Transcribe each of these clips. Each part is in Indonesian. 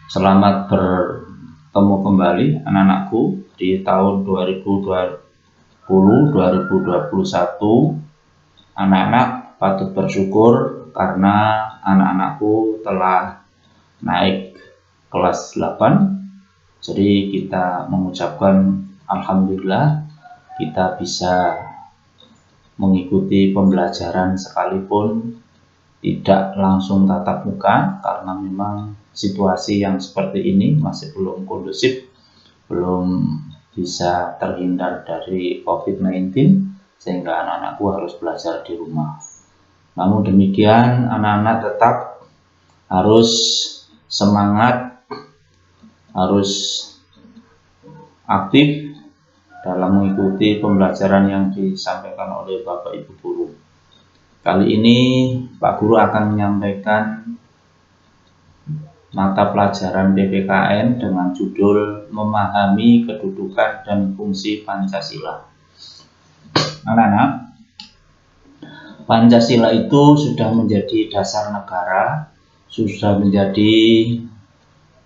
Selamat bertemu kembali anak-anakku di tahun 2020-2021. Anak-anak patut bersyukur karena anak-anakku telah naik kelas 8. Jadi kita mengucapkan alhamdulillah kita bisa mengikuti pembelajaran sekalipun tidak langsung tatap muka karena memang situasi yang seperti ini masih belum kondusif, belum bisa terhindar dari COVID-19 sehingga anak-anakku harus belajar di rumah. Namun demikian anak-anak tetap harus semangat, harus aktif dalam mengikuti pembelajaran yang disampaikan oleh Bapak Ibu Guru. Kali ini Pak Guru akan menyampaikan mata pelajaran PPKN dengan judul Memahami Kedudukan dan Fungsi Pancasila. Anak-anak, Pancasila itu sudah menjadi dasar negara, sudah menjadi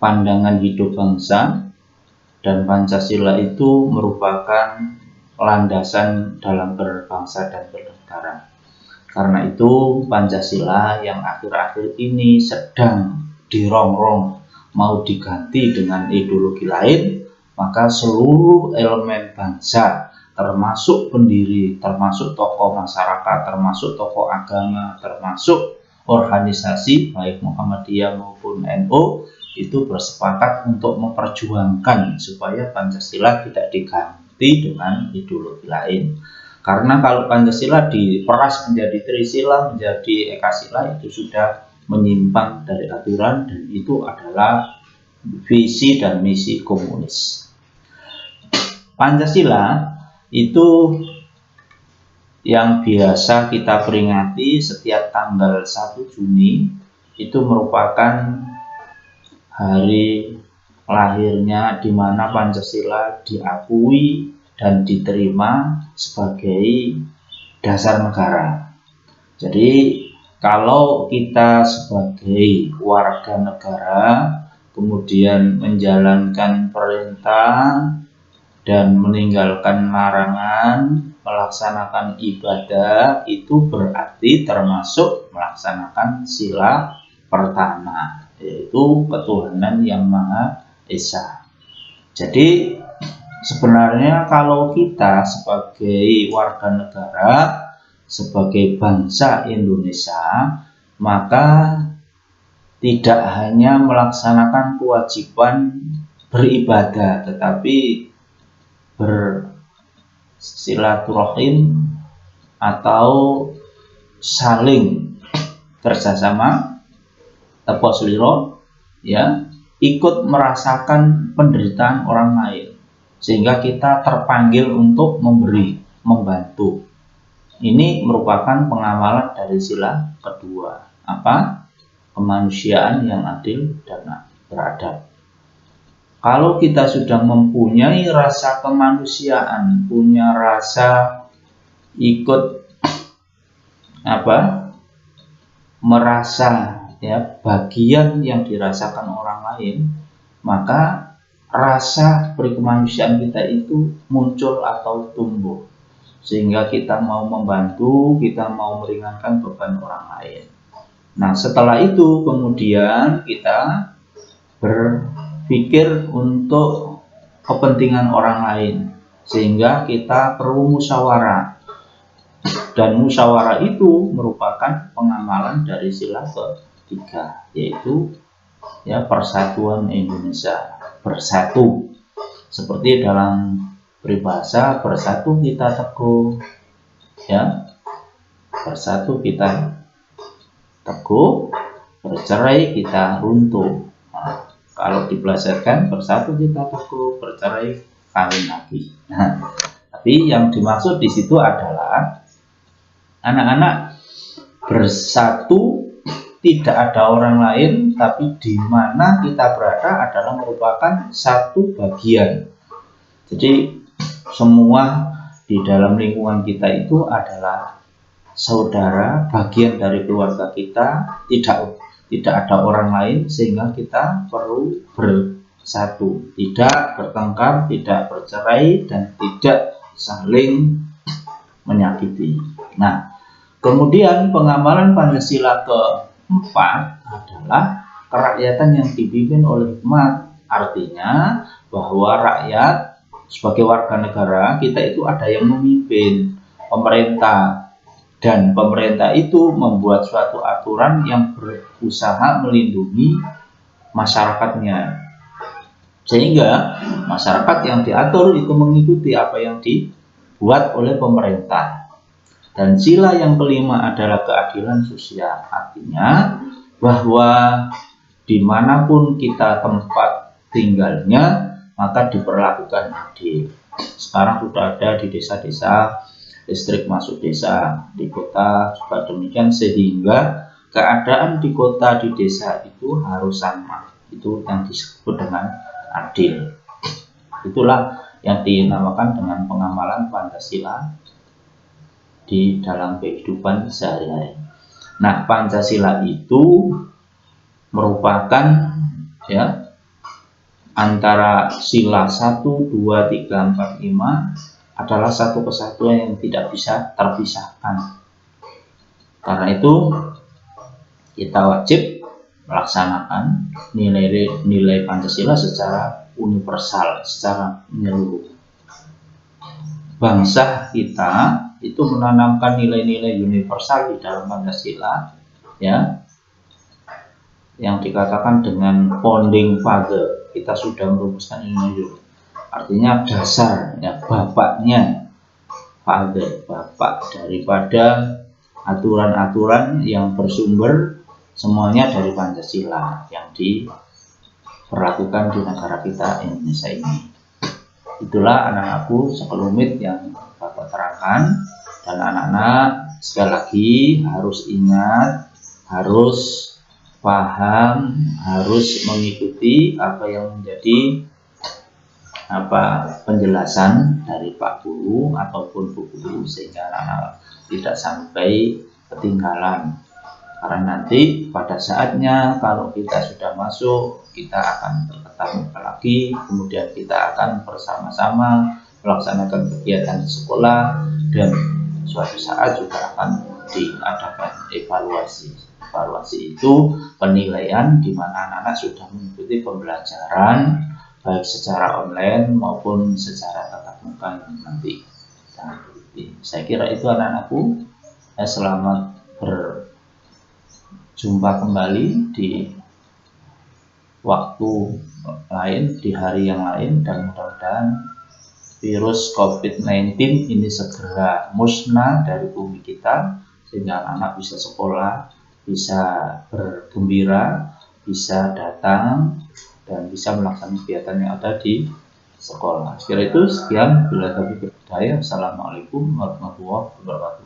pandangan hidup bangsa, dan Pancasila itu merupakan landasan dalam berbangsa dan bernegara. Karena itu Pancasila yang akhir-akhir ini sedang dirongrong mau diganti dengan ideologi lain, maka seluruh elemen bangsa termasuk pendiri, termasuk tokoh masyarakat, termasuk tokoh agama, termasuk organisasi baik Muhammadiyah maupun NU itu bersepakat untuk memperjuangkan supaya Pancasila tidak diganti dengan ideologi lain. Karena kalau Pancasila diperas menjadi Trisila, menjadi Ekasila, itu sudah menyimpang dari aturan dan itu adalah visi dan misi komunis. Pancasila itu yang biasa kita peringati setiap tanggal 1 Juni itu merupakan hari lahirnya di mana Pancasila diakui dan diterima sebagai dasar negara. Jadi kalau kita sebagai warga negara kemudian menjalankan perintah dan meninggalkan larangan, melaksanakan ibadah, itu berarti termasuk melaksanakan sila pertama, yaitu ketuhanan yang Maha Esa. Jadi sebenarnya kalau kita sebagai warga negara, sebagai bangsa Indonesia, maka tidak hanya melaksanakan kewajiban beribadah, tetapi bersilaturahim atau saling kerjasama, taposliro, ya, ikut merasakan penderitaan orang lain. Sehingga kita terpanggil untuk memberi, membantu. Ini merupakan pengamalan dari sila kedua. Apa? Kemanusiaan yang adil dan beradab. Kalau kita sudah mempunyai rasa kemanusiaan, punya rasa ikut merasa ya bagian yang dirasakan orang lain, maka rasa berkemanusiaan kita itu muncul atau tumbuh sehingga kita mau membantu, kita mau meringankan beban orang lain. Nah, setelah itu kemudian kita berpikir untuk kepentingan orang lain sehingga kita perlu musyawarah. Dan musyawarah itu merupakan pengamalan dari sila ketiga, yaitu ya persatuan Indonesia, bersatu. Seperti dalam peribahasa, bersatu kita teguh, ya, bersatu kita teguh, bercerai kita runtuh. Nah, kalau dipelesetkan, bersatu kita teguh, bercerai kawin lagi. Nah, tapi yang dimaksud di situ adalah anak-anak bersatu, tidak ada orang lain, tapi di mana kita berada adalah merupakan satu bagian. Jadi semua di dalam lingkungan kita itu adalah saudara, bagian dari keluarga kita, tidak ada orang lain, sehingga kita perlu bersatu, tidak bertengkar, tidak bercerai, dan tidak saling menyakiti. Nah, kemudian pengamalan Pancasila keempat adalah kerakyatan yang dipimpin oleh hikmat. Artinya bahwa rakyat sebagai warga negara kita itu ada yang memimpin, pemerintah, dan pemerintah itu membuat suatu aturan yang berusaha melindungi masyarakatnya, sehingga masyarakat yang diatur itu mengikuti apa yang dibuat oleh pemerintah. Dan sila yang kelima adalah keadilan sosial, artinya bahwa dimanapun kita tempat tinggalnya maka diperlakukan adil. Sekarang sudah ada di desa-desa listrik masuk desa, di kota juga demikian, sehingga keadaan di kota di desa itu harus sama. Itu yang disebut dengan adil. Itulah yang dinamakan dengan pengamalan Pancasila di dalam kehidupan sehari-hari. Nah, Pancasila itu merupakan antara sila 1, 2, 3, 4, 5 adalah satu kesatuan yang tidak bisa terpisahkan. Karena itu kita wajib melaksanakan nilai Pancasila secara universal, secara menyeluruh. Bangsa kita itu menanamkan nilai-nilai universal di dalam Pancasila, yang dikatakan dengan founding father. Kita sudah merumuskan ini, artinya dasar, bapaknya, father, bapak daripada aturan-aturan yang bersumber semuanya dari Pancasila yang diperlakukan di negara kita Indonesia ini. Itulah anak-anakku sekelumit yang Bapak terangkan, dan anak-anak sekali lagi harus ingat, harus paham, harus mengikuti apa yang menjadi penjelasan dari Pak Guru ataupun Bu Guru, sehingga anak-anak tidak sampai ketinggalan. Karena nanti pada saatnya kalau kita sudah masuk, kita akan bertatap lagi, kemudian kita akan bersama-sama melaksanakan kegiatan di sekolah, dan suatu saat juga akan diadakan evaluasi. Evaluasi itu penilaian di mana anak-anak sudah mengikuti pembelajaran baik secara online maupun secara tatap muka nanti. Nah, saya kira itu anak-anakku. Selamat berjumpa kembali di waktu lain, di hari yang lain, dan mudah-mudahan virus COVID-19 ini segera musnah dari bumi kita, sehingga anak-anak bisa sekolah, bisa bergembira, bisa datang, dan bisa melaksanakan kegiatan yang ada di sekolah. Sekira itu, sekian. Bila taufiq wal hidayah. Assalamualaikum warahmatullahi wabarakatuh.